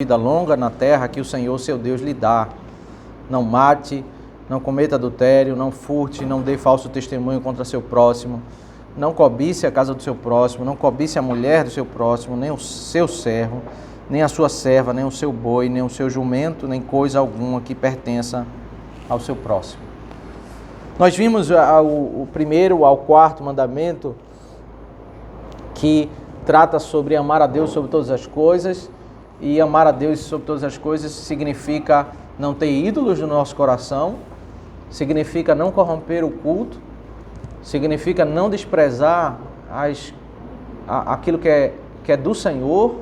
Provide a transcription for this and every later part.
vida longa na terra que o Senhor, seu Deus, lhe dá. Não mate, não cometa adultério, não furte, não dê falso testemunho contra seu próximo, não cobice a casa do seu próximo, não cobice a mulher do seu próximo, nem o seu servo, nem a sua serva, nem o seu boi, nem o seu jumento, nem coisa alguma que pertença ao seu próximo. Nós vimos o primeiro ao quarto mandamento, que trata sobre amar a Deus sobre todas as coisas. E amar a Deus sobre todas as coisas significa não ter ídolos no nosso coração, significa não corromper o culto, significa não desprezar aquilo que é do Senhor,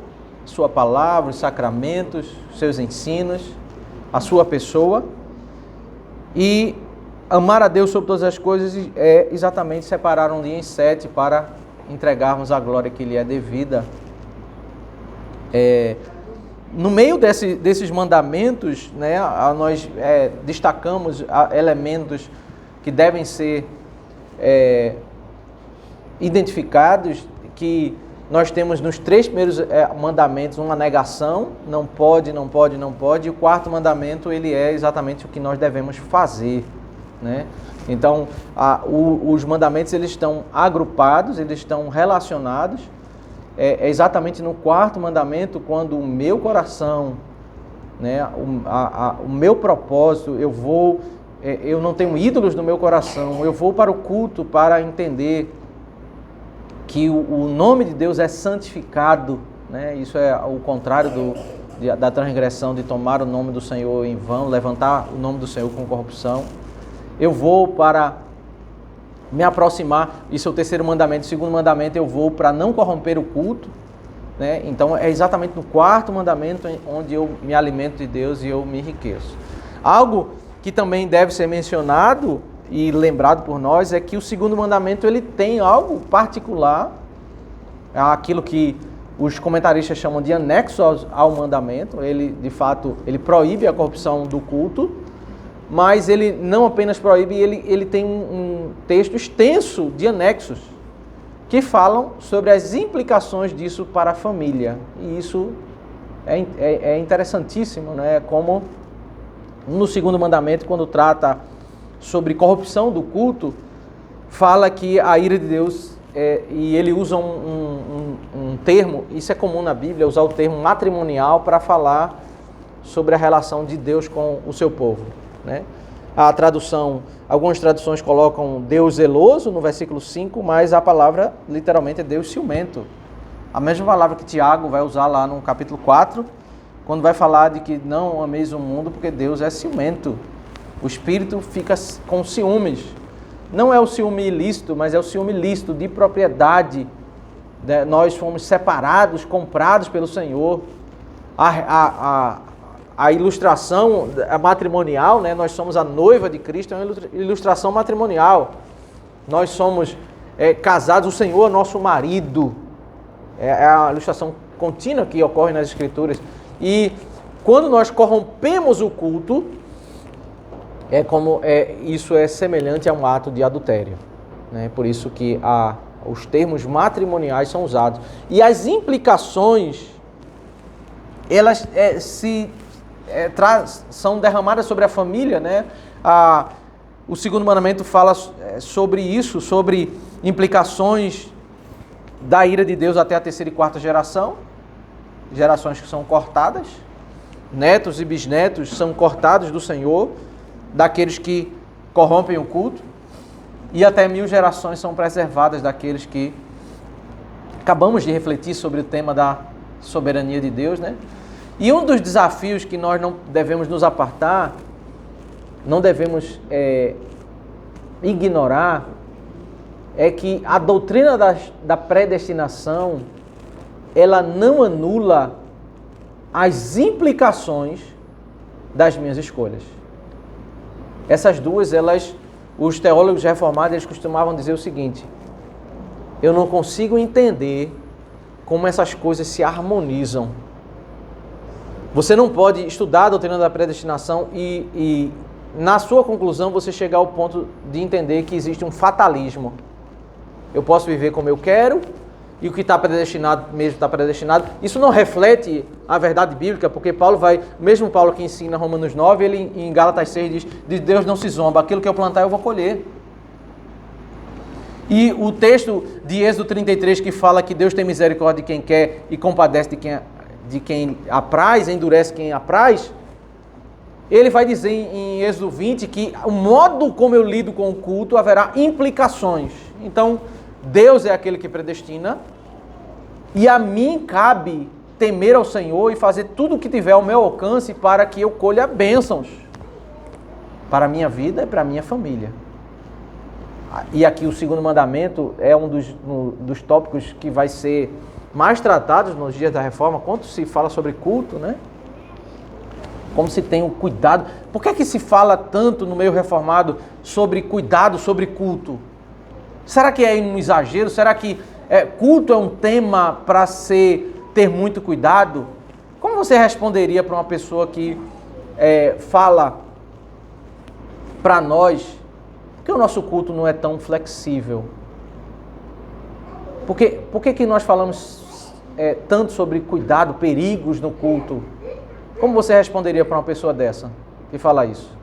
sua palavra, os sacramentos, seus ensinos, a sua pessoa. E amar a Deus sobre todas as coisas é exatamente separar um dia em 7 para entregarmos a glória que lhe é devida. No meio desses mandamentos, né, nós destacamos elementos que devem ser identificados, que nós temos nos 3 primeiros mandamentos uma negação, não pode, não pode, não pode, e o 4º mandamento ele é exatamente o que nós devemos fazer, né? Então, os mandamentos eles estão agrupados, eles estão relacionados. É exatamente no 4º mandamento, quando o meu coração, né, o meu propósito, eu não tenho ídolos no meu coração, eu vou para o culto para entender que o nome de Deus é santificado, né? Isso é o contrário da transgressão de tomar o nome do Senhor em vão, levantar o nome do Senhor com corrupção. Eu vou para me aproximar, isso é o 3º mandamento. O 2º mandamento, eu vou para não corromper o culto, né? Então é exatamente no 4º mandamento onde eu me alimento de Deus e eu me enriqueço. Algo que também deve ser mencionado e lembrado por nós é que o 2º mandamento ele tem algo particular, aquilo que os comentaristas chamam de anexo ao mandamento. Ele, de fato, ele proíbe a corrupção do culto, mas ele não apenas proíbe, ele tem um texto extenso de anexos que falam sobre as implicações disso para a família. E isso é interessantíssimo, né? Como no 2º mandamento, quando trata sobre corrupção do culto, fala que a ira de Deus, e ele usa um termo, isso é comum na Bíblia, usar o termo matrimonial para falar sobre a relação de Deus com o seu povo, né? Algumas traduções colocam Deus zeloso no versículo 5, mas a palavra literalmente é Deus ciumento. A mesma palavra que Tiago vai usar lá no capítulo 4, quando vai falar de que não ameis o mundo porque Deus é ciumento. O espírito fica com ciúmes. Não é o ciúme ilícito, mas é o ciúme lícito de propriedade. Nós fomos separados, comprados pelo Senhor. A ilustração matrimonial, né? Nós somos a noiva de Cristo, é uma ilustração matrimonial. Nós somos casados, o Senhor é nosso marido. É a ilustração contínua que ocorre nas Escrituras. E quando nós corrompemos o culto, isso é semelhante a um ato de adultério, né? Por isso que os termos matrimoniais são usados. E as implicações, elas são derramadas sobre a família, né? O 2º mandamento fala sobre isso, sobre implicações da ira de Deus até a 3ª e 4ª geração, gerações que são cortadas, netos e bisnetos são cortados do Senhor, daqueles que corrompem o culto, e até 1000 gerações são preservadas daqueles que... Acabamos de refletir sobre o tema da soberania de Deus, né? E um dos desafios que nós não devemos nos apartar, não devemos ignorar, é que a doutrina da predestinação, ela não anula as implicações das minhas escolhas. Essas duas, os teólogos reformados, eles costumavam dizer o seguinte: eu não consigo entender como essas coisas se harmonizam. Você não pode estudar a doutrina da predestinação e na sua conclusão, você chegar ao ponto de entender que existe um fatalismo. Eu posso viver como eu quero, e o que está predestinado mesmo está predestinado. Isso não reflete a verdade bíblica, porque mesmo Paulo que ensina Romanos 9, ele em Gálatas 6 diz, de Deus não se zomba, aquilo que eu plantar eu vou colher. E o texto de Êxodo 33 que fala que Deus tem misericórdia de quem quer e compadece de quem apraz, endurece quem apraz, ele vai dizer em Êxodo 20 que o modo como eu lido com o culto haverá implicações. Então, Deus é aquele que predestina e a mim cabe temer ao Senhor e fazer tudo o que tiver ao meu alcance para que eu colha bênçãos para a minha vida e para a minha família. E aqui o segundo mandamento é um dos tópicos que vai ser mais tratados nos dias da reforma, quando se fala sobre culto, né? Como se tem o cuidado. Por que é que se fala tanto no meio reformado sobre cuidado, sobre culto? Será que é um exagero? Será que culto é um tema para ter muito cuidado? Como você responderia para uma pessoa que fala para nós que o nosso culto não é tão flexível? Por que nós falamos tanto sobre cuidado, perigos no culto? Como você responderia para uma pessoa dessa que fala isso?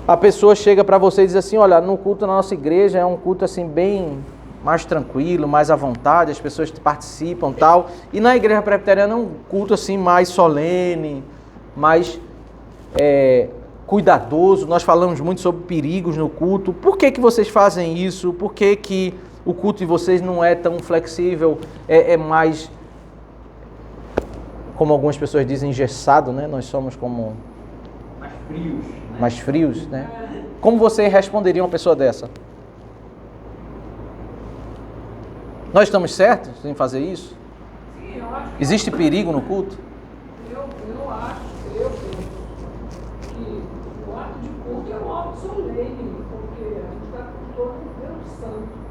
A pessoa chega para você e diz assim, olha, no culto na nossa igreja é um culto assim bem mais tranquilo, mais à vontade, as pessoas participam e tal. E na igreja presbiteriana é um culto assim mais solene, mais cuidadoso. Nós falamos muito sobre perigos no culto. Por que vocês fazem isso? Por que o culto de vocês não é tão flexível? É mais, como algumas pessoas dizem, engessado, né? Nós somos como... mais frios. Né? Mais frios, né? Como você responderia a uma pessoa dessa? Nós estamos certos em fazer isso? Sim, eu acho que... Existe perigo no culto? Eu penso que o ato de culto é um ato solene, porque a gente está cultuando o Deus Santo.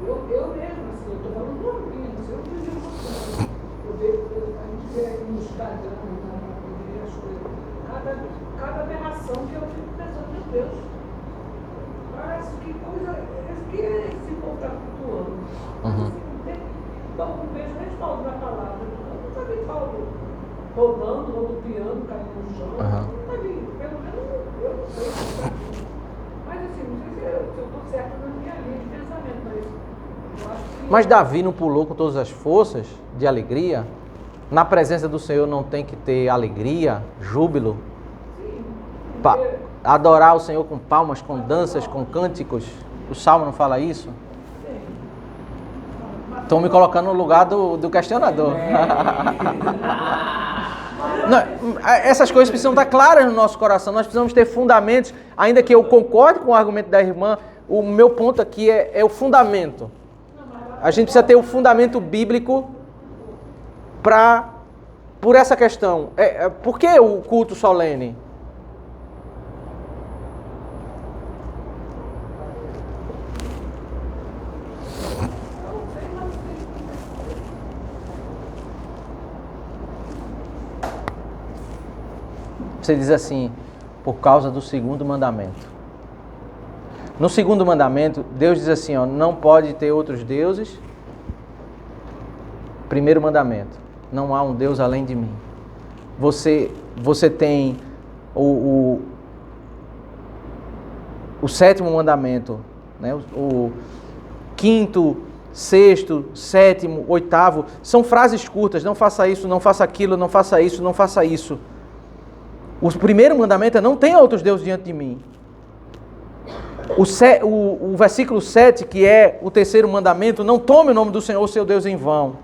E eu mesmo, assim, eu estou falando por mim, eu vejo você. A gente vê aí no Instagram, na igreja, as coisas, cada aberração que eu fico pensando, meu Deus, parece que coisa, que esse povo está cultuando. Uhum. Então, não vejo nem Paulo na palavra. Eu nunca vi Paulo rodando, rodopiando, caindo no chão. Uhum. Eu nunca vi. Pelo menos eu não sei se está aqui. Mas assim, não sei se eu estou certo na minha linha de pensamento, mas eu acho que... Mas Davi não pulou com todas as forças de alegria? Na presença do Senhor não tem que ter alegria, júbilo? Sim. Adorar o Senhor com palmas, com danças, com cânticos? O Salmo não fala isso? Estão me colocando no lugar do questionador. Não, essas coisas precisam estar claras no nosso coração. Nós precisamos ter fundamentos. Ainda que eu concorde com o argumento da irmã, o meu ponto aqui é o fundamento. A gente precisa ter o fundamento bíblico por essa questão. Por que o culto solene? Você diz assim, por causa do segundo mandamento. No segundo mandamento, Deus diz assim, ó, não pode ter outros deuses. Primeiro mandamento, não há um Deus além de mim. Você tem o sétimo mandamento, né? O quinto, sexto, sétimo, oitavo, são frases curtas, não faça isso, não faça aquilo, não faça isso, não faça isso. O primeiro mandamento é não tenha outros deuses diante de mim. O versículo 7, que é o terceiro mandamento, não tome o nome do Senhor, seu Deus, em vão.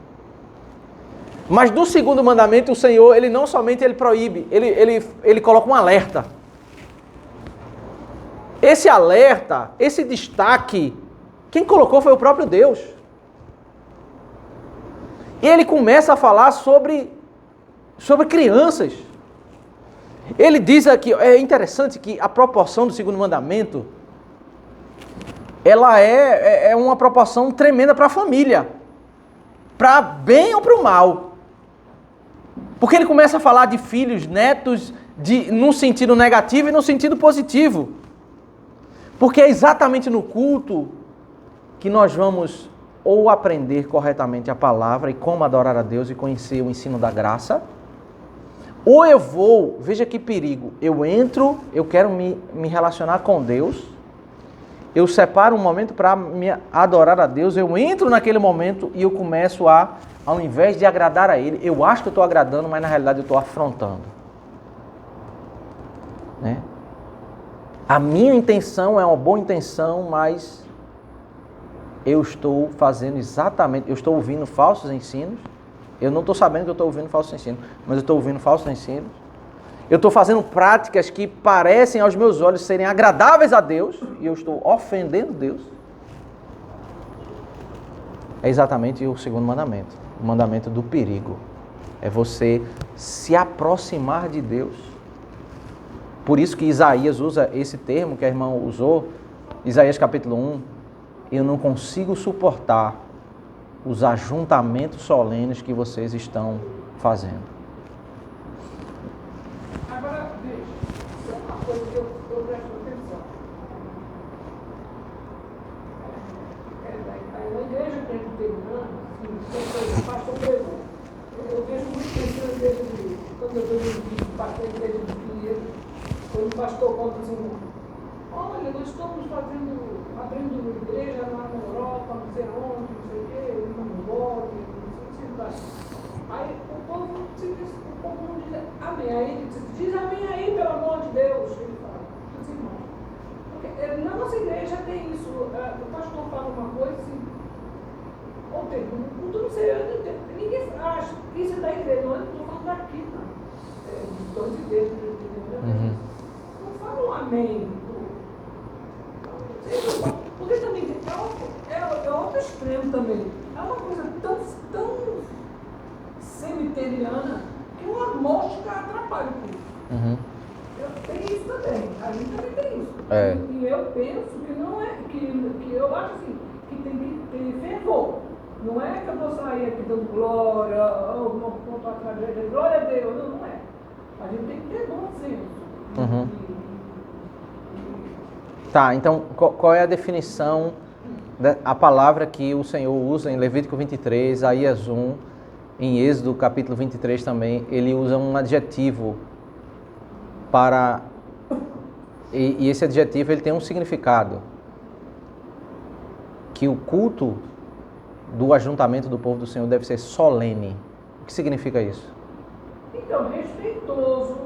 Mas do segundo mandamento, o Senhor, ele não somente ele proíbe, ele coloca um alerta. Esse alerta, esse destaque, quem colocou foi o próprio Deus. E ele começa a falar sobre crianças. Ele diz aqui, é interessante que a proporção do segundo mandamento, ela é uma proporção tremenda para a família. Para bem ou para o mal. Porque ele começa a falar de filhos, netos, num sentido negativo e num sentido positivo. Porque é exatamente no culto que nós vamos ou aprender corretamente a palavra e como adorar a Deus e conhecer o ensino da graça, ou eu vou, veja que perigo, eu entro, eu quero me relacionar com Deus, eu separo um momento para me adorar a Deus, eu entro naquele momento e eu começo ao invés de agradar a Ele, eu acho que eu estou agradando, mas na realidade eu estou afrontando. Né? A minha intenção é uma boa intenção, mas eu estou fazendo exatamente, eu estou ouvindo falsos ensinos, eu não estou sabendo que eu estou ouvindo falsos ensinos, mas eu estou ouvindo falsos ensinos, eu estou fazendo práticas que parecem aos meus olhos serem agradáveis a Deus, e eu estou ofendendo Deus. É exatamente o segundo mandamento, o mandamento do perigo, é você se aproximar de Deus. Por isso que Isaías usa esse termo que a irmã usou, Isaías capítulo 1, eu não consigo suportar os ajuntamentos solenes que vocês estão fazendo. Agora, veja, isso é uma coisa que eu presto atenção. Na igreja presbiteriana, assim, pastor pregou. Eu vejo muito isso na igreja de, quando eu vejo um vídeo pastor na igreja de Pinheiro, quando o pastor conta assim, olha, nós estamos abrindo igreja lá na Europa, não sei onde, não sei o quê, no Mongólia, não sei o que. Aí o povo não diz amém. Aí ele diz amém aí, pelo amor de Deus. Ele fala, os irmãos. Porque na nossa igreja tem isso. O pastor fala uma coisa assim, ou tem, não sei, ninguém acha que isso é da igreja, não estou falando daqui, não. De todas as igrejas, não fala um amém. Porque também é outro extremo também. É uma coisa tão cemiteriana que uma mosca atrapalha o culto. Tem isso também. A gente também tem isso. E eu penso que não é, que eu acho assim, que tem que ter fervor. Não é que eu vou sair aqui dando glória, ou não ponto atrás de glória a Deus. Não é. A gente tem que ter bom senso. Tá, então qual é a definição, a palavra que o Senhor usa em Levítico 23, Isaías 1, em Êxodo capítulo 23 também, ele usa um adjetivo para... E esse adjetivo ele tem um significado, que o culto do ajuntamento do povo do Senhor deve ser solene. O que significa isso? Então, respeitoso,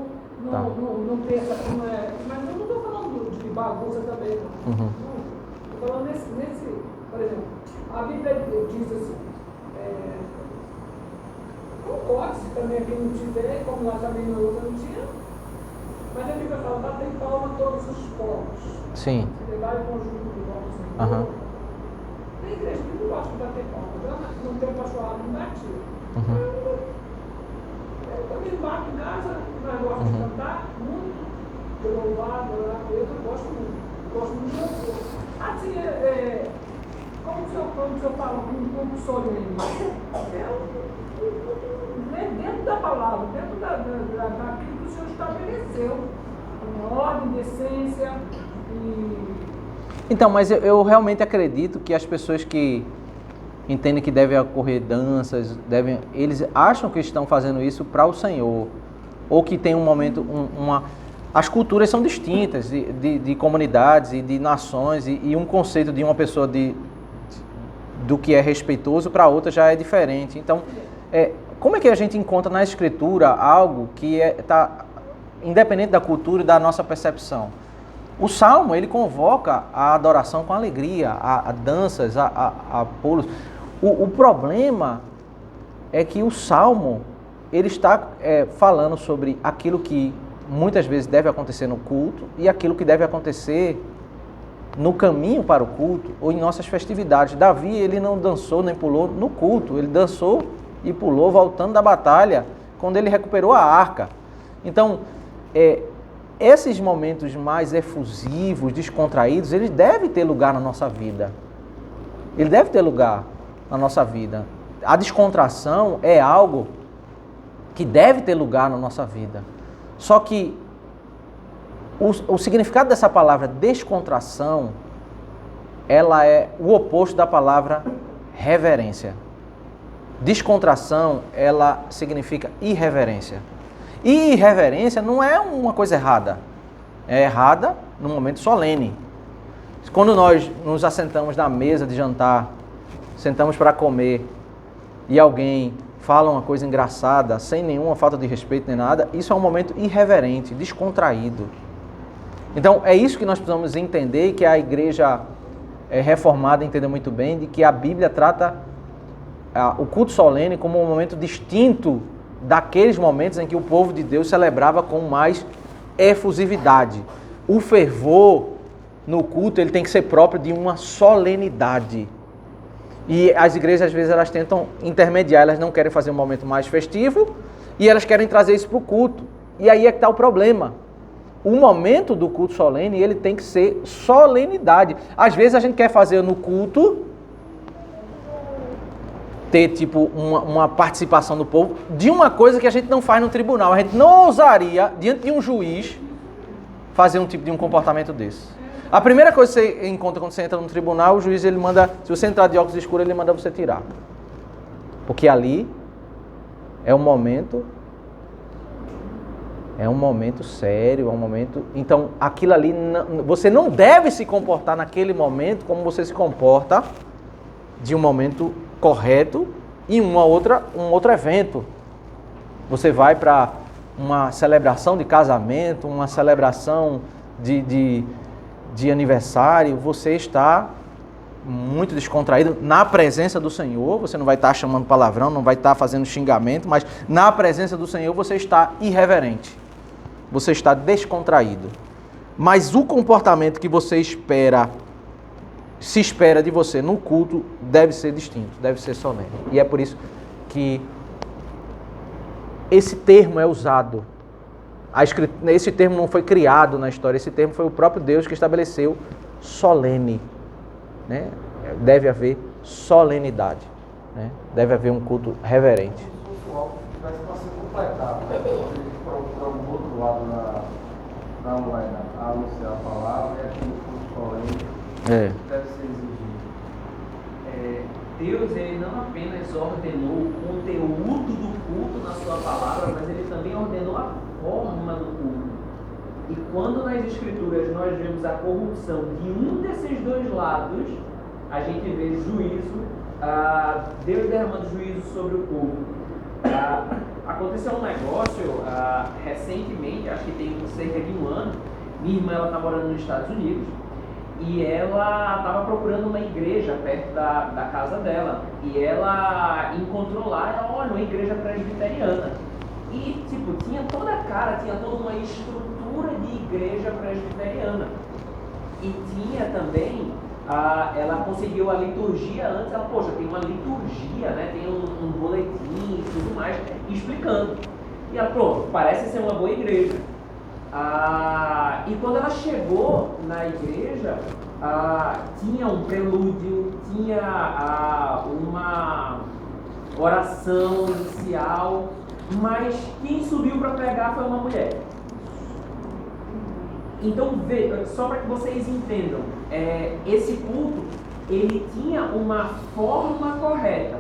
não pensa que não é... Mas eu não estou falando de bagunça também, não. Estou falando nesse... Por exemplo, a Bíblia diz assim, concorde-se também quem não tiver, como lá também no outro não tinha, mas a Bíblia fala, batem palma a todos os povos. Sim. Celebrar o conjunto de povos. Tem igreja que não gosta de bater palma, não tem pastor lá, não bate. Eu também bato em casa, mas gosto de cantar muito, de louvar, adorar a Deus, eu gosto muito. Gosto muito de louvor. Assim, como o senhor fala, um pouco solene, dentro da palavra, dentro daquilo que o senhor estabeleceu, com ordem, decência e... Então, mas eu realmente acredito que as pessoas que entendem que devem ocorrer danças, eles acham que estão fazendo isso para o Senhor, ou que tem um momento, as culturas são distintas, de comunidades e de nações, e um conceito de uma pessoa do que é respeitoso para outra já é diferente. Então, como é que a gente encontra na Escritura algo que está independente da cultura e da nossa percepção? O Salmo, ele convoca a adoração com alegria, a danças, a pulos. O problema é que o Salmo, ele está falando sobre aquilo que muitas vezes deve acontecer no culto e aquilo que deve acontecer no caminho para o culto ou em nossas festividades. Davi, ele não dançou nem pulou no culto, ele dançou e pulou voltando da batalha quando ele recuperou a arca. Então, esses momentos mais efusivos, descontraídos, eles devem ter lugar na nossa vida. Ele deve ter lugar na nossa vida. A descontração é algo que deve ter lugar na nossa vida. Só que O significado dessa palavra descontração, ela é o oposto da palavra reverência. Descontração, ela significa irreverência. E irreverência não é uma coisa errada. É errada no momento solene. Quando nós nos assentamos na mesa de jantar, sentamos para comer, e alguém fala uma coisa engraçada, sem nenhuma falta de respeito nem nada, isso é um momento irreverente, descontraído. Então, é isso que nós precisamos entender, que a igreja reformada entendeu muito bem, de que a Bíblia trata o culto solene como um momento distinto daqueles momentos em que o povo de Deus celebrava com mais efusividade. O fervor no culto, ele tem que ser próprio de uma solenidade. E as igrejas, às vezes, elas tentam intermediar, elas não querem fazer um momento mais festivo e elas querem trazer isso para o culto. E aí é que está o problema. O momento do culto solene, ele tem que ser solenidade. Às vezes a gente quer fazer no culto, ter tipo uma participação do povo, de uma coisa que a gente não faz no tribunal. A gente não ousaria, diante de um juiz, fazer um tipo de um comportamento desse. A primeira coisa que você encontra quando você entra no tribunal, o juiz, ele manda, se você entrar de óculos escuros, ele manda você tirar. Porque ali é um momento sério, é um momento... Então, aquilo ali, você não deve se comportar naquele momento como você se comporta de um momento correto em um outro evento. Você vai para uma celebração de casamento, uma celebração de aniversário, você está muito descontraído na presença do Senhor, você não vai estar chamando palavrão, não vai estar fazendo xingamento, mas na presença do Senhor você está irreverente, você está descontraído. Mas o comportamento que você se espera de você no culto deve ser distinto, deve ser solene. E é por isso que esse termo é usado. Esse termo não foi criado na história, esse termo foi o próprio Deus que estabeleceu solene. Né? Deve haver solenidade, né? Deve haver um culto reverente. Se o algo tivesse para ser completado, por algum outro lado na moeda, a anunciar a palavra e aqui no culto solene deve ser exigido. Deus, ele não apenas ordenou o conteúdo do culto na sua palavra, mas ele também ordenou a forma do culto. E quando nas Escrituras nós vemos a corrupção de um desses dois lados, a gente vê juízo, Deus derramando juízo sobre o povo. Aconteceu um negócio recentemente, acho que tem cerca de um ano. Minha irmã está morando nos Estados Unidos e ela estava procurando uma igreja perto da casa dela. E ela encontrou lá, olha, uma igreja presbiteriana. E, tipo, tinha toda a cara, tinha toda uma estrutura de igreja presbiteriana. E tinha também, ela conseguiu a liturgia antes, ela, poxa, tem uma liturgia, né? Tem um boletim e tudo mais, explicando. E ela, pronto, parece ser uma boa igreja. E quando ela chegou na igreja, tinha um prelúdio, tinha uma oração inicial, mas quem subiu para pregar foi uma mulher. Então, só para que vocês entendam, esse culto, ele tinha uma forma correta,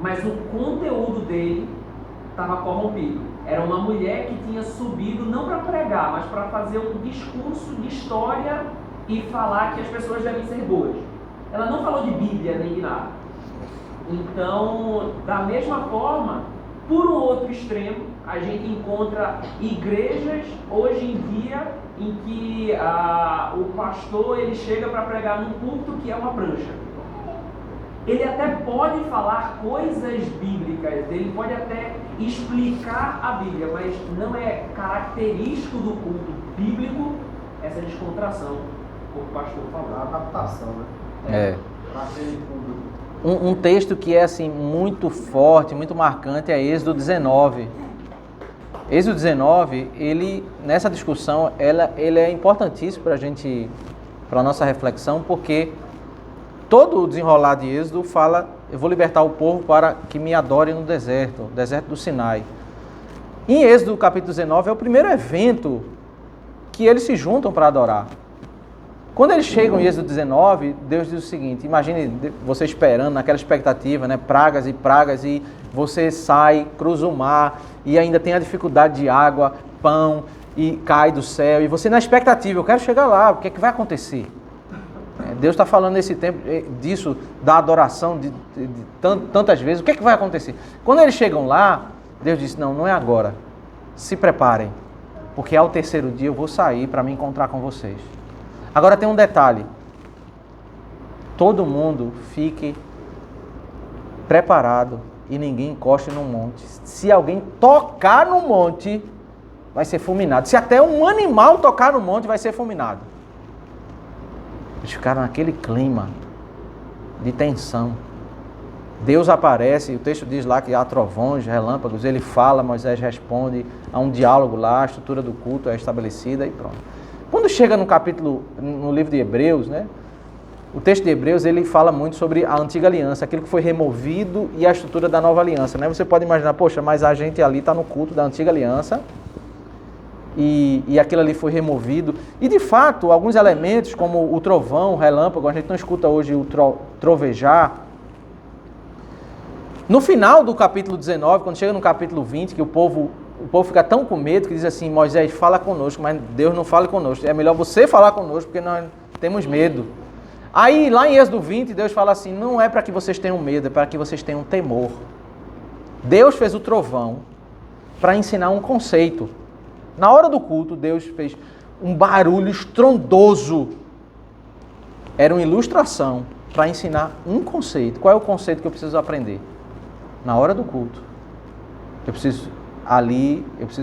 mas o conteúdo dele estava corrompido. Era uma mulher que tinha subido não para pregar, mas para fazer um discurso de história e falar que as pessoas devem ser boas. Ela não falou de Bíblia nem de nada. Então, da mesma forma, por um outro extremo, a gente encontra igrejas hoje em dia em que o pastor ele chega para pregar num culto que é uma prancha. Ele até pode falar coisas bíblicas, ele pode até explicar a Bíblia, mas não é característico do culto bíblico essa descontração, como o pastor falou. A adaptação, né? Um texto que é assim muito forte, muito marcante é Êxodo 19. Êxodo 19, ele, nessa discussão, ele é importantíssimo para a nossa reflexão, porque todo o desenrolar de Êxodo fala, eu vou libertar o povo para que me adore no deserto do Sinai. Em Êxodo capítulo 19 é o primeiro evento que eles se juntam para adorar. Quando eles chegam em Êxodo 19, Deus diz o seguinte, imagine você esperando, naquela expectativa, né? Pragas, e você sai, cruza o mar, e ainda tem a dificuldade de água, pão, e cai do céu, e você na expectativa, eu quero chegar lá, o que é que vai acontecer? Deus está falando nesse tempo disso, da adoração, de tantas vezes, o que é que vai acontecer? Quando eles chegam lá, Deus disse, não é agora, se preparem, porque ao terceiro dia eu vou sair para me encontrar com vocês. Agora tem um detalhe, todo mundo fique preparado e ninguém encoste no monte. Se alguém tocar no monte, vai ser fulminado. Se até um animal tocar no monte, vai ser fulminado. Eles ficaram naquele clima de tensão. Deus aparece, o texto diz lá que há trovões, relâmpagos, ele fala, Moisés responde, há um diálogo lá, a estrutura do culto é estabelecida e pronto. Quando chega no livro de Hebreus, né, o texto de Hebreus ele fala muito sobre a antiga aliança, aquilo que foi removido e a estrutura da nova aliança. Né? Você pode imaginar, poxa, mas a gente ali está no culto da antiga aliança e aquilo ali foi removido. E de fato, alguns elementos como o trovão, o relâmpago, a gente não escuta hoje o trovejar. No final do capítulo 19, quando chega no capítulo 20, que o povo fica tão com medo que diz assim, Moisés, fala conosco, mas Deus não fala conosco. É melhor você falar conosco, porque nós temos medo. Aí, lá em Êxodo 20, Deus fala assim, não é para que vocês tenham medo, é para que vocês tenham temor. Deus fez o trovão para ensinar um conceito. Na hora do culto, Deus fez um barulho estrondoso. Era uma ilustração para ensinar um conceito. Qual é o conceito que eu preciso aprender? Na hora do culto, eu preciso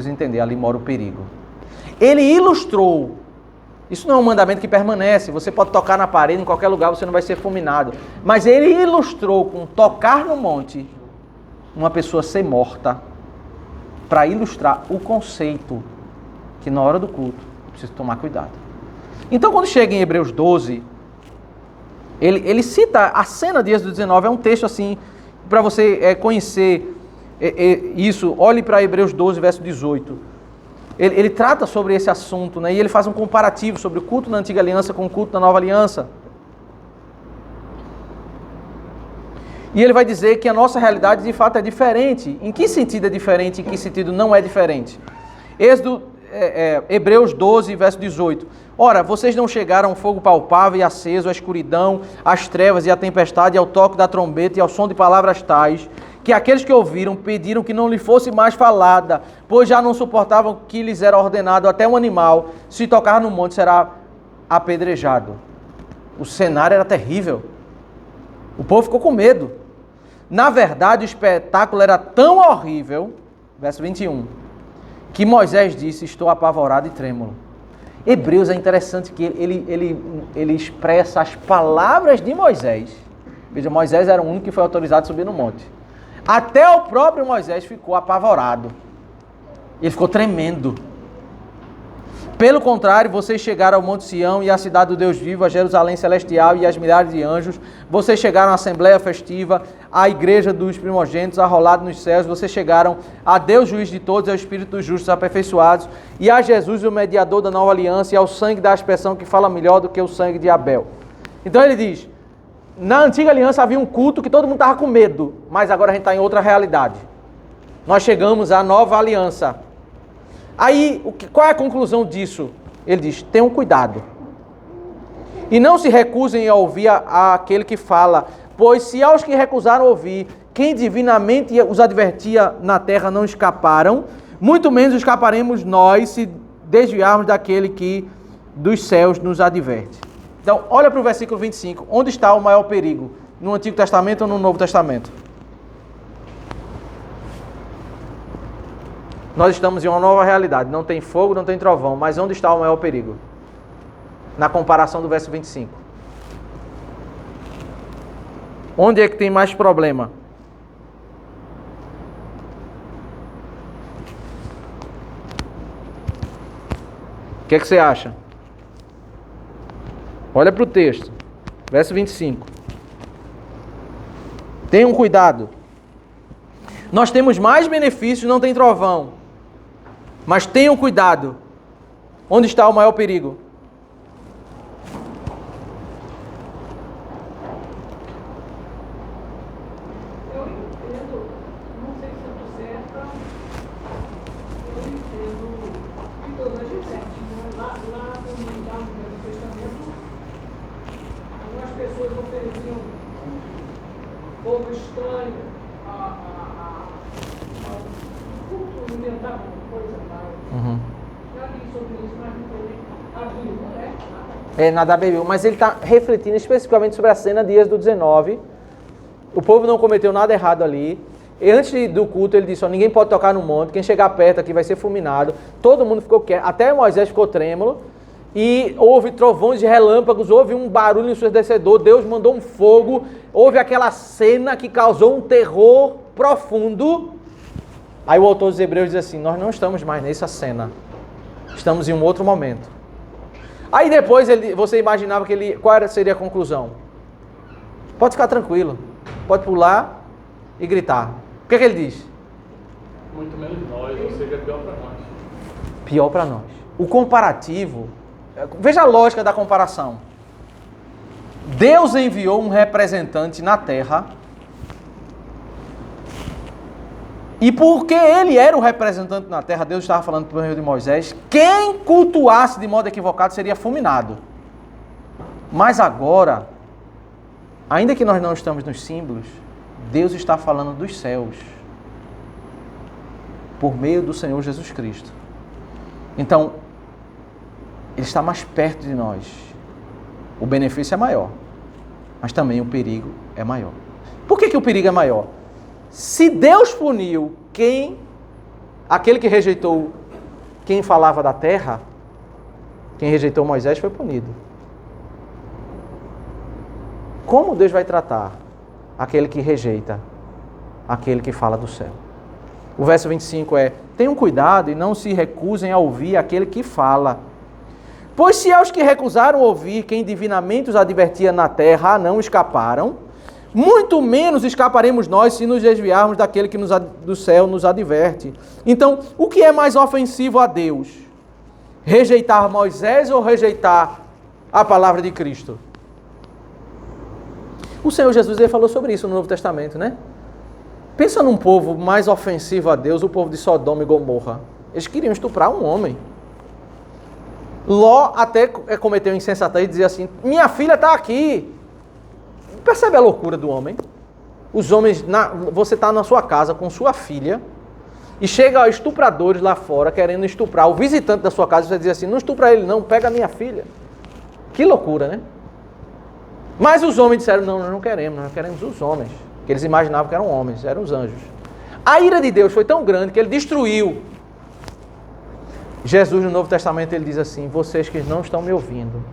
entender, ali mora o perigo. Ele ilustrou. Isso não é um mandamento que permanece. Você pode tocar na parede, em qualquer lugar, você não vai ser fulminado. Mas ele ilustrou com tocar no monte, uma pessoa ser morta, para ilustrar o conceito que na hora do culto, eu preciso tomar cuidado. Então, quando chega em Hebreus 12, ele cita a cena de Êxodo 19, é um texto assim, para você conhecer isso. Olhe para Hebreus 12, verso 18. Ele trata sobre esse assunto, né? E ele faz um comparativo sobre o culto na antiga aliança com o culto na nova aliança. E ele vai dizer que a nossa realidade de fato é diferente. Em que sentido é diferente? Em que sentido não é diferente? Hebreus 12, verso 18. Ora, vocês não chegaram ao fogo palpável e aceso, à escuridão, às trevas e à tempestade, ao toque da trombeta e ao som de palavras tais, que aqueles que ouviram pediram que não lhe fosse mais falada, pois já não suportavam que lhes era ordenado até um animal, se tocar no monte, será apedrejado. O cenário era terrível. O povo ficou com medo. Na verdade, o espetáculo era tão horrível, verso 21, que Moisés disse, estou apavorado e trêmulo. Hebreus é interessante que ele expressa as palavras de Moisés. Veja, Moisés era o único que foi autorizado a subir no monte. Até o próprio Moisés ficou apavorado. Ele ficou tremendo. Pelo contrário, vocês chegaram ao Monte Sião e à cidade do Deus vivo, a Jerusalém celestial e às milhares de anjos. Vocês chegaram à Assembleia Festiva, à Igreja dos Primogênitos, arrolado nos céus. Vocês chegaram a Deus, juiz de todos, ao Espírito dos justos aperfeiçoados, e a Jesus, o mediador da nova aliança, e ao sangue da aspersão que fala melhor do que o sangue de Abel. Então ele diz, na antiga aliança havia um culto que todo mundo estava com medo, mas agora a gente está em outra realidade. Nós chegamos à nova aliança. Aí, qual é a conclusão disso? Ele diz, tenham cuidado. E não se recusem a ouvir aquele que fala, pois se aos que recusaram ouvir, quem divinamente os advertia na terra não escaparam, muito menos escaparemos nós se desviarmos daquele que dos céus nos adverte. Então, olha para o versículo 25. Onde está o maior perigo? No Antigo Testamento ou no Novo Testamento? Nós estamos em uma nova realidade. Não tem fogo, não tem trovão. Mas onde está o maior perigo? Na comparação do verso 25. Onde é que tem mais problema? O que é que você acha? Olha para o texto, verso 25. Tenham cuidado. Nós temos mais benefícios, não tem trovão. Mas tenham cuidado. Onde está o maior perigo? Eu entendo, não sei se eu estou certa, eu entendo que todas as gente, né? Lá no Velho Testamento, algumas pessoas ofereciam povo estranho a culto alimentar uma coisa mais. Já li sobre isso, mas não foi nem a Bíblia, né? É, Nadab e Abiú, mas ele está refletindo especificamente sobre a cena de Êxodo 19. O povo não cometeu nada errado ali. E antes do culto ele disse, ó, ninguém pode tocar no monte, quem chegar perto aqui vai ser fulminado. Todo mundo ficou quieto, até Moisés ficou trêmulo. E houve trovões de relâmpagos, houve um barulho ensurdecedor, Deus mandou um fogo, houve aquela cena que causou um terror profundo. Aí o autor dos Hebreus diz assim, nós não estamos mais nessa cena, estamos em um outro momento. Aí depois você imaginava que qual seria a conclusão? Pode ficar tranquilo, pode pular e gritar. O que ele diz? Muito menos nós, ou seja, pior para nós. Pior para nós. O comparativo, veja a lógica da comparação. Deus enviou um representante na terra, e porque ele era o representante na terra, Deus estava falando por meio de Moisés, quem cultuasse de modo equivocado seria fulminado. Mas agora, ainda que nós não estamos nos símbolos, Deus está falando dos céus, por meio do Senhor Jesus Cristo. Então, Ele está mais perto de nós. O benefício é maior, mas também o perigo é maior. Por que o perigo é maior? Se Deus puniu aquele que rejeitou quem falava da terra, quem rejeitou Moisés foi punido. Como Deus vai tratar aquele que rejeita aquele que fala do céu? O verso 25 é: tenham cuidado e não se recusem a ouvir aquele que fala. Pois se aos que recusaram ouvir quem divinamente os advertia na terra não escaparam, muito menos escaparemos nós se nos desviarmos daquele que do céu nos adverte. Então, o que é mais ofensivo a Deus? Rejeitar Moisés ou rejeitar a palavra de Cristo? O Senhor Jesus ele falou sobre isso no Novo Testamento, né? Pensa num povo mais ofensivo a Deus, o povo de Sodoma e Gomorra. Eles queriam estuprar um homem. Ló até cometeu insensatez e dizia assim, minha filha está aqui. Percebe a loucura do homem? Os homens, você está na sua casa com sua filha e chega estupradores lá fora querendo estuprar o visitante da sua casa e você diz assim, não estupra ele não, pega a minha filha. Que loucura, né? Mas os homens disseram, não, nós queremos os homens. Que eles imaginavam que eram homens, eram os anjos. A ira de Deus foi tão grande que ele destruiu. Jesus no Novo Testamento ele diz assim, vocês que não estão me ouvindo,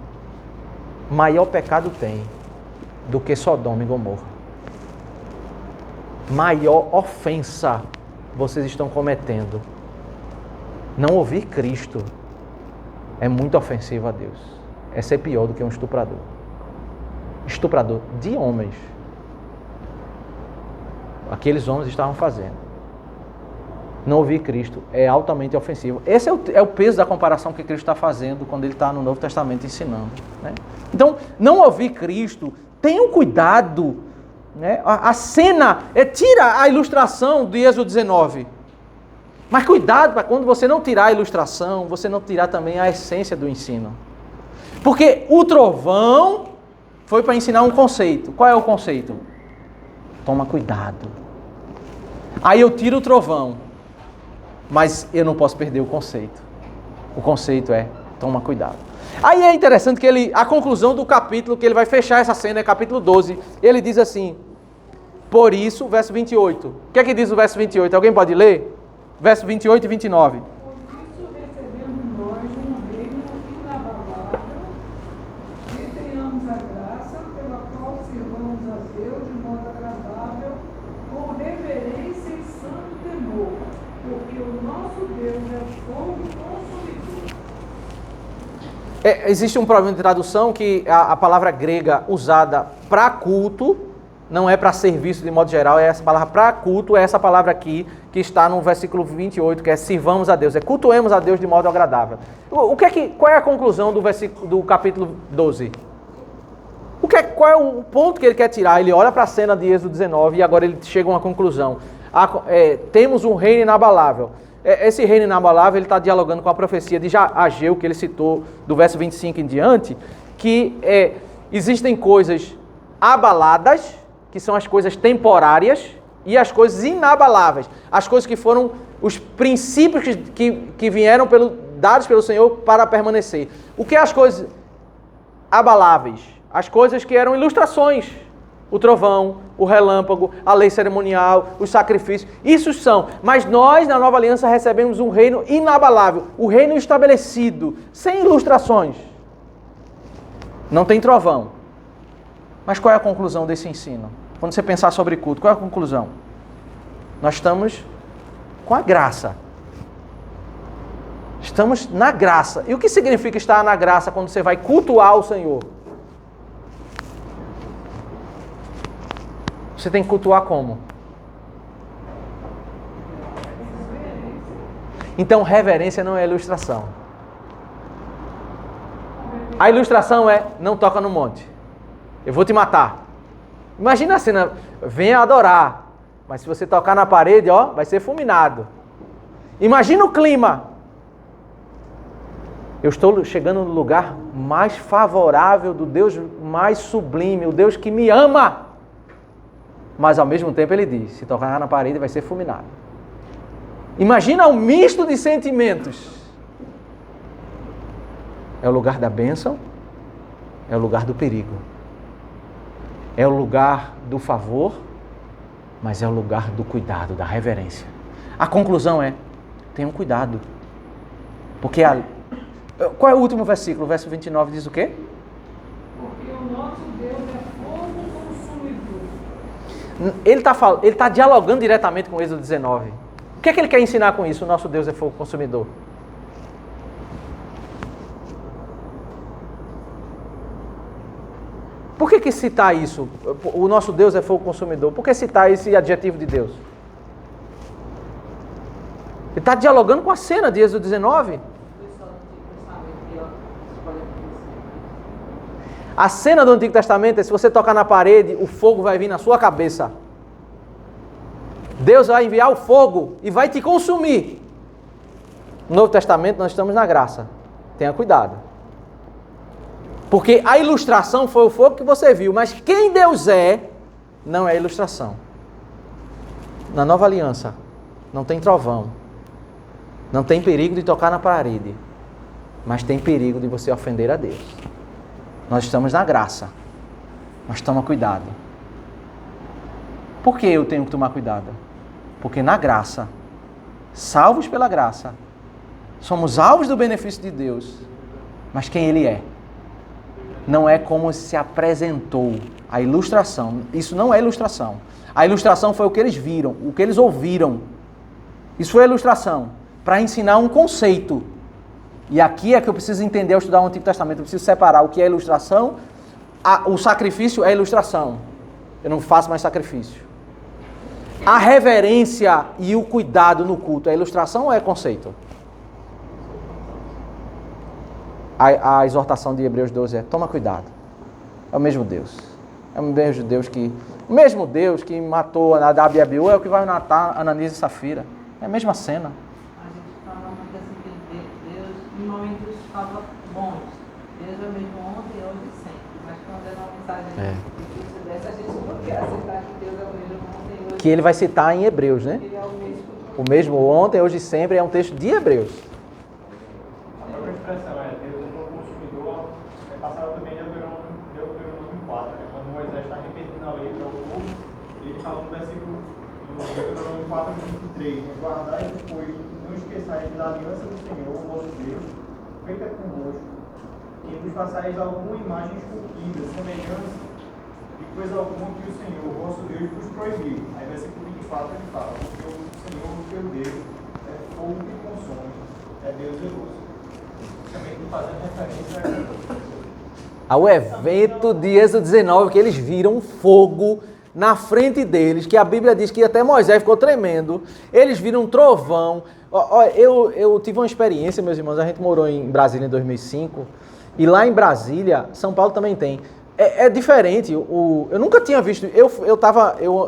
maior pecado tem do que Sodoma e Gomorra. Maior ofensa vocês estão cometendo. Não ouvir Cristo é muito ofensivo a Deus. É ser pior do que um estuprador. Estuprador de homens. Aqueles homens estavam fazendo. Não ouvir Cristo é altamente ofensivo. Esse é o peso da comparação que Cristo está fazendo quando ele está no Novo Testamento ensinando, né? Então, não ouvir Cristo, tenham cuidado, né? A cena, tira a ilustração de Êxodo 19. Mas cuidado para quando você não tirar a ilustração, você não tirar também a essência do ensino. Porque o trovão foi para ensinar um conceito. Qual é o conceito? Toma cuidado. Aí eu tiro o trovão, mas eu não posso perder o conceito. O conceito é, toma cuidado. Aí é interessante que a conclusão do capítulo, que ele vai fechar essa cena, é capítulo 12, ele diz assim, por isso, verso 28. O que é que diz o verso 28? Alguém pode ler? Verso 28 e 29. Por isso recebemos nós um reino inabalável, e tenhamos a graça pela qual sirvamos a Deus de modo agradável, com reverência e santo temor, porque o nosso Deus é fogo consumidor. Existe um problema de tradução que a palavra grega usada para culto não é para serviço de modo geral, é essa palavra para culto, é essa palavra aqui que está no versículo 28, que é sirvamos a Deus, é cultuemos a Deus de modo agradável. Qual é a conclusão do capítulo 12? Qual é o ponto que ele quer tirar? Ele olha para a cena de Êxodo 19 e agora ele chega a uma conclusão. Temos um reino inabalável. Esse reino inabalável, ele está dialogando com a profecia de Ageu, que ele citou do verso 25 em diante, que existem coisas abaladas, que são as coisas temporárias, e as coisas inabaláveis, as coisas que foram os princípios que vieram dados pelo Senhor para permanecer. O que é as coisas abaláveis? As coisas que eram ilustrações. O trovão, o relâmpago, a lei cerimonial, os sacrifícios, isso são. Mas nós, na Nova Aliança, recebemos um reino inabalável, o reino estabelecido, sem ilustrações. Não tem trovão. Mas qual é a conclusão desse ensino? Quando você pensar sobre culto, qual é a conclusão? Nós estamos com a graça. Estamos na graça. E o que significa estar na graça quando você vai cultuar o Senhor? Você tem que cultuar como? Então, reverência não é ilustração. A ilustração é, não toca no monte. Eu vou te matar. Imagina a cena, venha adorar. Mas se você tocar na parede, vai ser fulminado. Imagina o clima. Eu estou chegando no lugar mais favorável do Deus mais sublime, o Deus que me ama. Mas ao mesmo tempo ele diz, se tocar na parede vai ser fulminado. Imagina um misto de sentimentos. É o lugar da bênção, é o lugar do perigo. É o lugar do favor, mas é o lugar do cuidado, da reverência. A conclusão é, tenham cuidado. Porque qual é o último versículo? O verso 29 diz o quê? Porque o nosso Deus é fogo consumidor. Ele está dialogando diretamente com o Êxodo 19. O que é que ele quer ensinar com isso? O nosso Deus é fogo consumidor. Por que citar isso? O nosso Deus é fogo consumidor. Por que citar esse adjetivo de Deus? Ele está dialogando com a cena de Êxodo 19. A cena do Antigo Testamento é se você tocar na parede, o fogo vai vir na sua cabeça. Deus vai enviar o fogo e vai te consumir. No Novo Testamento nós estamos na graça. Tenha cuidado. Porque a ilustração foi o fogo que você viu, mas quem Deus não é ilustração. Na Nova Aliança não tem trovão. Não tem perigo de tocar na parede. Mas tem perigo de você ofender a Deus. Nós estamos na graça. Mas toma cuidado. Por que eu tenho que tomar cuidado? Porque na graça, salvos pela graça, somos alvos do benefício de Deus. Mas quem Ele é? Não é como se apresentou a ilustração. Isso não é ilustração. A ilustração foi o que eles viram, o que eles ouviram. Isso foi a ilustração, para ensinar um conceito. E aqui é que eu preciso entender ao estudar o Antigo Testamento. Eu preciso separar o que é ilustração. O sacrifício é ilustração. Eu não faço mais sacrifício. A reverência e o cuidado no culto é ilustração ou é conceito? A exortação de Hebreus 12 é, toma cuidado. É o mesmo Deus. É o mesmo Deus que matou Nadab e Abiú, é o que vai matar Ananias e Safira. É a mesma cena. A gente fala muito assim que Deus, em momentos, fala bons. Deus é o mesmo ontem, hoje e sempre. Mas quando é uma mensagem difícil dessa, a gente não quer aceitar que Deus é o mesmo ontem, hoje. Que ele vai citar em Hebreus, né? Ele é o mesmo. O mesmo ontem, hoje e sempre é um texto de Hebreus. A própria expressão Deus é fogo consumidor, é passado também de Deuteronômio 4, né? Quando Moisés está repetindo a lei para o povo, ele fala no versículo do Deuteronômio 4, 23, guardai depois, não esqueçais da aliança do Senhor, o vosso Deus, feita convosco, e vos façais alguma imagem esculpida, semelhança de coisa alguma que o Senhor, o vosso Deus, vos proibiu. Aí versículo 24 ele fala, porque o Senhor, o teu Deus, é fogo que consome, é Deus zeloso. Também fazendo referência ao evento de Êxodo 19, que eles viram fogo na frente deles, que a Bíblia diz que até Moisés ficou tremendo, eles viram um trovão. Eu tive uma experiência, meus irmãos, a gente morou em Brasília em 2005, e lá em Brasília, São Paulo também tem. É diferente, eu nunca tinha visto, eu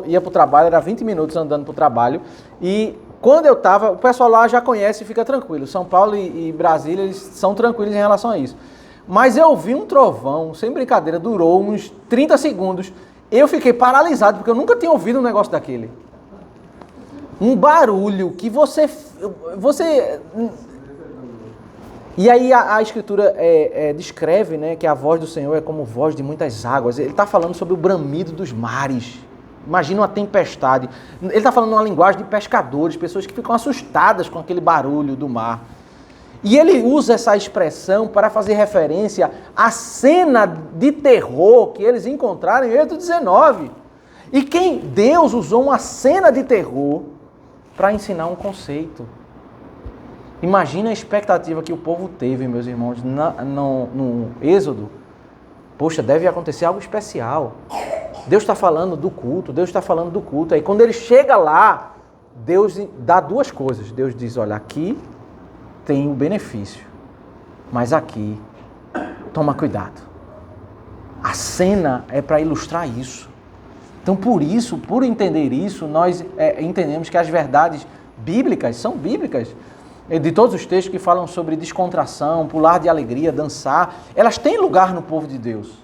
ia para o trabalho, era 20 minutos andando para o trabalho, e quando eu estava, o pessoal lá já conhece e fica tranquilo. São Paulo e Brasília, eles são tranquilos em relação a isso. Mas eu vi um trovão, sem brincadeira, durou uns 30 segundos. Eu fiquei paralisado, porque eu nunca tinha ouvido um negócio daquele. Um barulho que você... E aí a Escritura descreve, né, que a voz do Senhor é como voz de muitas águas. Ele está falando sobre o bramido dos mares. Imagina uma tempestade. Ele está falando uma linguagem de pescadores, pessoas que ficam assustadas com aquele barulho do mar. E ele usa essa expressão para fazer referência à cena de terror que eles encontraram em Êxodo 19. E Deus usou uma cena de terror para ensinar um conceito. Imagina a expectativa que o povo teve, meus irmãos, no Êxodo. Poxa, deve acontecer algo especial. Deus está falando do culto, Deus está falando do culto. Aí quando ele chega lá, Deus dá duas coisas. Deus diz, olha, aqui tem o benefício, mas aqui, toma cuidado. A cena é para ilustrar isso. Então, por entender isso, nós entendemos que as verdades bíblicas são bíblicas. De todos os textos que falam sobre descontração, pular de alegria, dançar, elas têm lugar no povo de Deus.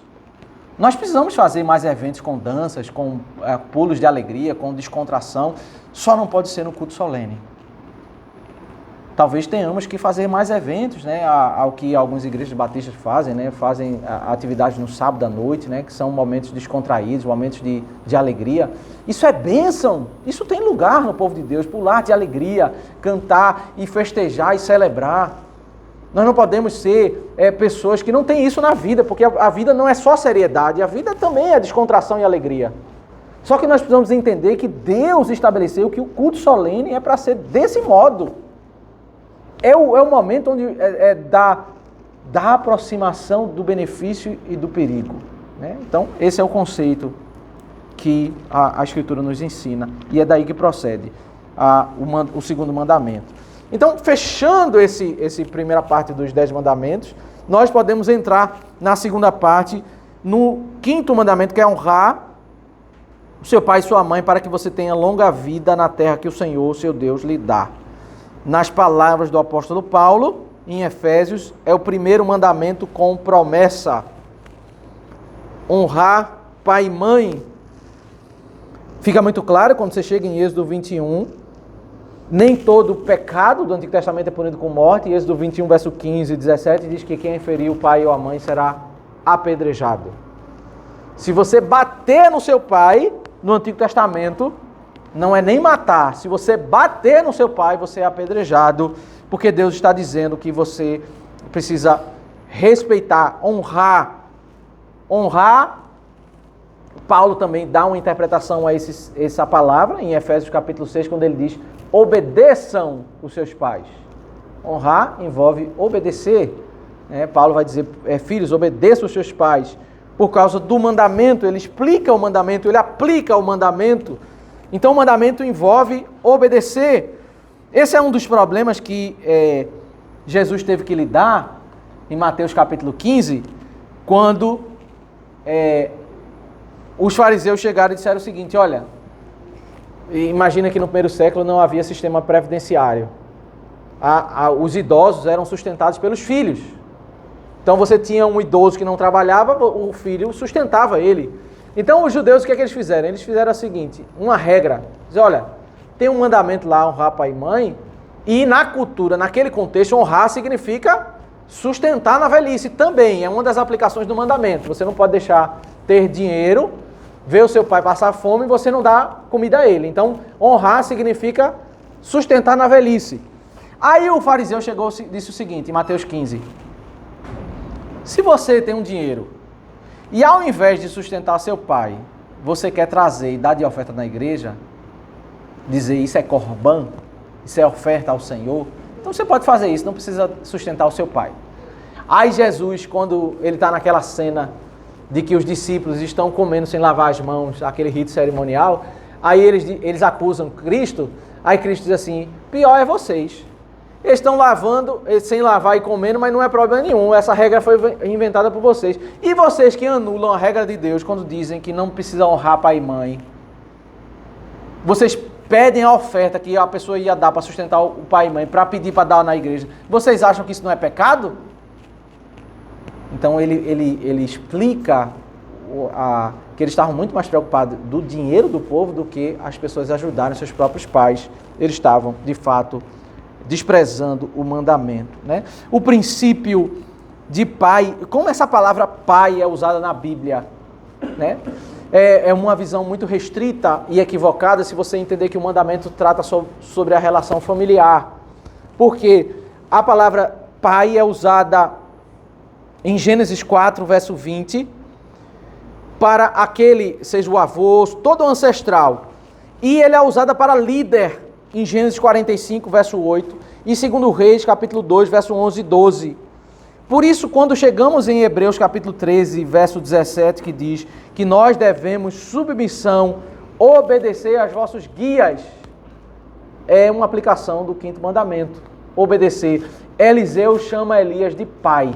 Nós precisamos fazer mais eventos com danças, com pulos de alegria, com descontração, só não pode ser no culto solene. Talvez tenhamos que fazer mais eventos, né, ao que algumas igrejas batistas fazem, né, fazem atividades no sábado à noite, né, que são momentos descontraídos, momentos de alegria. Isso é bênção, isso tem lugar no povo de Deus, pular de alegria, cantar e festejar e celebrar. Nós não podemos ser pessoas que não têm isso na vida, porque a vida não é só seriedade, a vida também é descontração e alegria. Só que nós precisamos entender que Deus estabeleceu que o culto solene é para ser desse modo. É o momento onde da aproximação do benefício e do perigo. Né? Então, esse é o conceito que a Escritura nos ensina. E é daí que procede o segundo mandamento. Então, fechando esse primeira parte dos 10 mandamentos, nós podemos entrar na segunda parte, no quinto mandamento, que é honrar o seu pai e sua mãe, para que você tenha longa vida na terra que o Senhor, seu Deus, lhe dá. Nas palavras do apóstolo Paulo, em Efésios, é o primeiro mandamento com promessa. Honrar pai e mãe. Fica muito claro quando você chega em Êxodo 21, nem todo pecado do Antigo Testamento é punido com morte. Êxodo 21, verso 15 e 17, diz que quem ferir o pai ou a mãe será apedrejado. Se você bater no seu pai, no Antigo Testamento, não é nem matar. Se você bater no seu pai, você é apedrejado, porque Deus está dizendo que você precisa respeitar, honrar. Honrar, Paulo também dá uma interpretação a essa palavra, em Efésios capítulo 6, quando ele diz, obedeçam os seus pais. Honrar envolve obedecer. Paulo vai dizer, filhos, obedeçam os seus pais. Por causa do mandamento, ele explica o mandamento, ele aplica o mandamento. Então o mandamento envolve obedecer. Esse é um dos problemas que Jesus teve que lidar em Mateus capítulo 15, quando os fariseus chegaram e disseram o seguinte, olha, imagina que no primeiro século não havia sistema previdenciário. Os idosos eram sustentados pelos filhos. Então você tinha um idoso que não trabalhava, o filho sustentava ele. Então os judeus, o que é que eles fizeram? Eles fizeram o seguinte, uma regra, dizer, olha, tem um mandamento lá, honrar pai e mãe, e na cultura, naquele contexto, honrar significa sustentar na velhice também, é uma das aplicações do mandamento. Você não pode deixar ter dinheiro, ver o seu pai passar fome e você não dá comida a ele. Então honrar significa sustentar na velhice. Aí o fariseu chegou e disse o seguinte, em Mateus 15, se você tem um dinheiro, e ao invés de sustentar seu pai, você quer trazer e dar de oferta na igreja, dizer isso é corban, isso é oferta ao Senhor, então você pode fazer isso, não precisa sustentar o seu pai. Aí Jesus, quando ele está naquela cena de que os discípulos estão comendo sem lavar as mãos, aquele rito cerimonial, aí eles acusam Cristo, aí Cristo diz assim, pior é vocês. Eles estão lavando, sem lavar e comendo, mas não é problema nenhum, essa regra foi inventada por vocês. E vocês que anulam a regra de Deus quando dizem que não precisa honrar pai e mãe, vocês pedem a oferta que a pessoa ia dar para sustentar o pai e mãe, para pedir para dar na igreja, vocês acham que isso não é pecado? Então ele explica que eles estavam muito mais preocupados do dinheiro do povo do que as pessoas ajudarem seus próprios pais. Eles estavam, de fato, desprezando o mandamento, né? O princípio de pai, como essa palavra pai é usada na Bíblia, né? É uma visão muito restrita e equivocada se você entender que o mandamento trata sobre a relação familiar. Porque a palavra pai é usada em Gênesis 4, verso 20, para aquele, seja o avô, todo o ancestral. E ele é usada para líder em Gênesis 45, verso 8, e 2 Reis, capítulo 2, verso 11 e 12. Por isso, quando chegamos em Hebreus, capítulo 13, verso 17, que diz que nós devemos submissão, obedecer aos vossos guias, é uma aplicação do 5º mandamento, obedecer. Eliseu chama Elias de pai.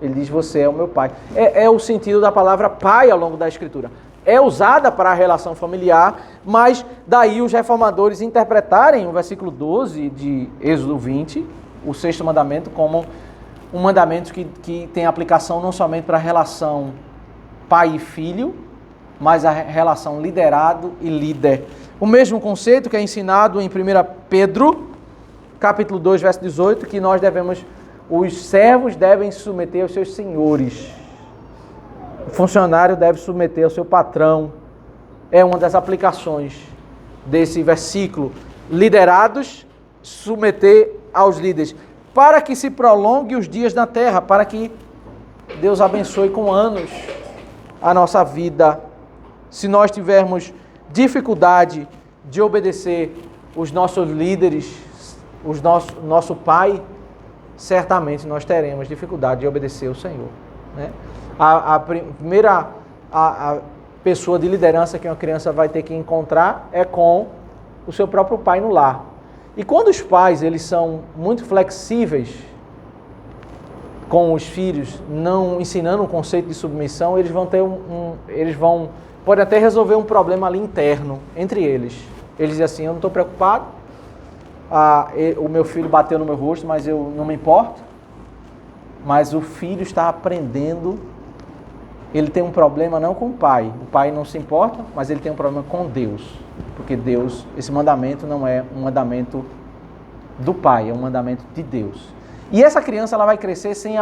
Ele diz, você é o meu pai. É o sentido da palavra pai ao longo da Escritura. É usada para a relação familiar, mas daí os reformadores interpretarem o versículo 12 de Êxodo 20, o 6º mandamento, como um mandamento que tem aplicação não somente para a relação pai e filho, mas a relação liderado e líder. O mesmo conceito que é ensinado em 1 Pedro, capítulo 2, verso 18, que os servos devem se submeter aos seus senhores. O funcionário deve submeter ao seu patrão. É uma das aplicações desse versículo. Liderados, submeter aos líderes. Para que se prolongue os dias na terra, para que Deus abençoe com anos a nossa vida. Se nós tivermos dificuldade de obedecer os nossos líderes, nosso pai, certamente nós teremos dificuldade de obedecer o Senhor, né? A primeira pessoa de liderança que uma criança vai ter que encontrar é com o seu próprio pai no lar. E quando os pais eles são muito flexíveis com os filhos, não ensinando um conceito de submissão, eles vão ter podem até resolver um problema ali interno entre eles. Eles dizem assim, eu não estou preocupado, o meu filho bateu no meu rosto, mas eu não me importo. Mas o filho está aprendendo, ele tem um problema não com o pai não se importa, mas ele tem um problema com Deus, porque Deus, esse mandamento não é um mandamento do pai, é um mandamento de Deus. E essa criança ela vai crescer sem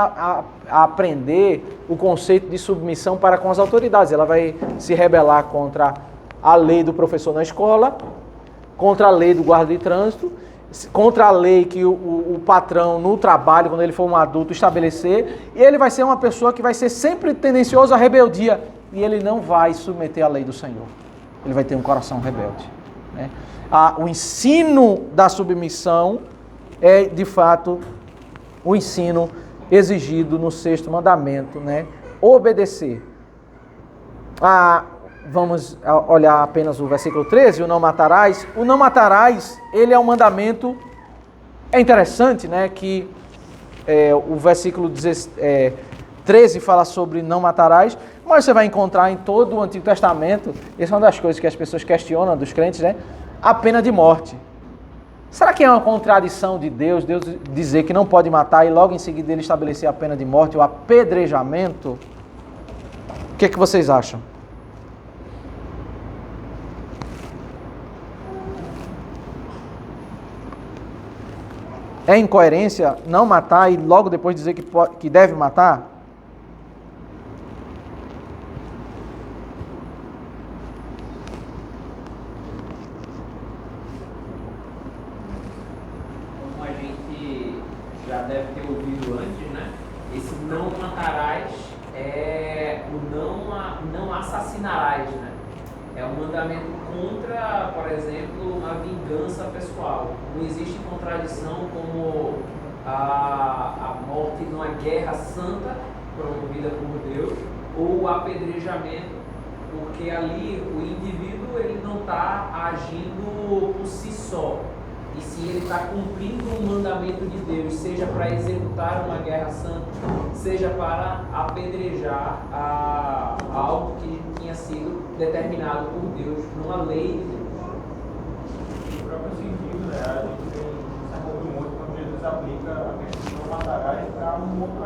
aprender o conceito de submissão para com as autoridades. Ela vai se rebelar contra a lei do professor na escola, contra a lei do guarda de trânsito, contra a lei que o patrão no trabalho, quando ele for um adulto, estabelecer, e ele vai ser uma pessoa que vai ser sempre tendencioso à rebeldia, e ele não vai submeter à lei do Senhor. Ele vai ter um coração rebelde, né? O ensino da submissão é, de fato, o ensino exigido no 6º mandamento, né? Obedecer. Vamos olhar apenas o versículo 13, o não matarás. O não matarás, ele é um mandamento, é interessante, né, que o versículo 13 fala sobre não matarás, mas você vai encontrar em todo o Antigo Testamento, essa é uma das coisas que as pessoas questionam dos crentes, né, a pena de morte. Será que é uma contradição de Deus dizer que não pode matar e logo em seguida ele estabelecer a pena de morte, o apedrejamento? O que é que vocês acham? É incoerência não matar e logo depois dizer que deve matar? Como a gente já deve ter ouvido antes, né? Esse não matarás é o não assassinarás, né? É um mandamento contra, por exemplo, uma vingança pessoal. Não existe contradição como a morte numa guerra santa promovida por Deus ou o apedrejamento, porque ali o indivíduo ele não está agindo por si só, e sim ele está cumprindo um mandamento de Deus, seja para executar uma guerra santa, seja para apedrejar algo que tinha sido determinado por Deus, numa lei de Deus. No próprio sentido, né, a gente tem um sermão do monte quando Jesus aplica a questão de não matarás para um outro